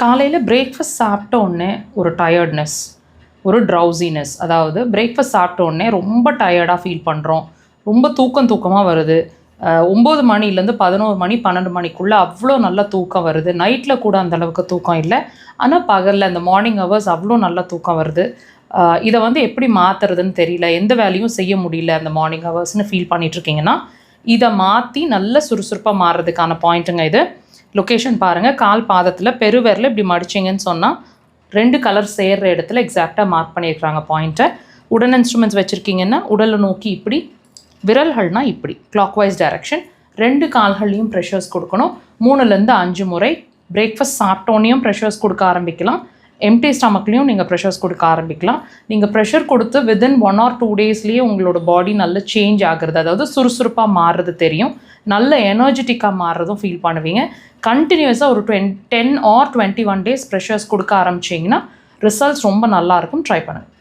காலையில் பிரேக்ஃபாஸ்ட் சாப்பிட்ட உடனே ஒரு டயர்ட்னஸ், ஒரு ட்ரௌசினஸ், அதாவது பிரேக்ஃபாஸ்ட் சாப்பிட்ட உடனே ரொம்ப டயர்டாக ஃபீல் பண்ணுறோம், ரொம்ப தூக்கமாக வருது. 9 மணிலேருந்து 11 மணி 12 மணிக்குள்ளே அவ்வளோ நல்ல தூக்கம் வருது. நைட்டில் கூட அந்தளவுக்கு தூக்கம் இல்லை, ஆனால் பகலில் அந்த மார்னிங் ஹவர்ஸ் அவ்வளோ நல்ல தூக்கம் வருது. இதை எப்படி மாற்றுறதுன்னு தெரியல, எந்த வேலையும் செய்ய முடியல அந்த மார்னிங் ஹவர்ஸ்னு ஃபீல் பண்ணிகிட்ருக்கீங்கன்னா, இதை மாற்றி நல்ல சுறுசுறுப்பாக மாறுறதுக்கான பாயிண்ட்டுங்க இது. லொக்கேஷன் பாருங்கள், கால் பாதத்தில் பெருவிரல் இப்படி மடிச்சிங்கன்னு சொன்னால் 2 கலர் சேர்கிற இடத்துல எக்ஸாக்டாக மார்க் பண்ணியிருக்கிறாங்க பாயிண்ட்டை. உடன் இன்ஸ்ட்ருமெண்ட்ஸ் வச்சுருக்கீங்கன்னா உடலை நோக்கி இப்படி, விரல்கள்னால் இப்படி கிளாக் வைஸ் டைரக்ஷன். 2 கால்கள்லையும் ப்ரெஷர்ஸ் கொடுக்கணும். 3லேருந்து 5 முறை. பிரேக்ஃபாஸ்ட் சாப்பிட்டோன்னையும் ப்ரெஷர்ஸ் கொடுக்க ஆரம்பிக்கலாம், எம்டி ஸ்டமக்லேயும் நீங்கள் ப்ரெஷர்ஸ் கொடுக்க ஆரம்பிக்கலாம். நீங்கள் ப்ரெஷர் கொடுத்து வித்தின் 1 or 2 டேஸ்லேயே உங்களோட பாடி நல்ல சேஞ்ச் ஆகுறது, அதாவது சுறுசுறுப்பாக மாறுறது தெரியும், நல்ல எனர்ஜெட்டிக்காக மாறுறதும் ஃபீல் பண்ணுவீங்க. கண்டினியூஸாக ஒரு 10 or 21 days ப்ரெஷர்ஸ் கொடுக்க ஆரம்பிச்சிங்கன்னா ரிசல்ட்ஸ் ரொம்ப நல்லாயிருக்கும். ட்ரை பண்ணுங்கள்.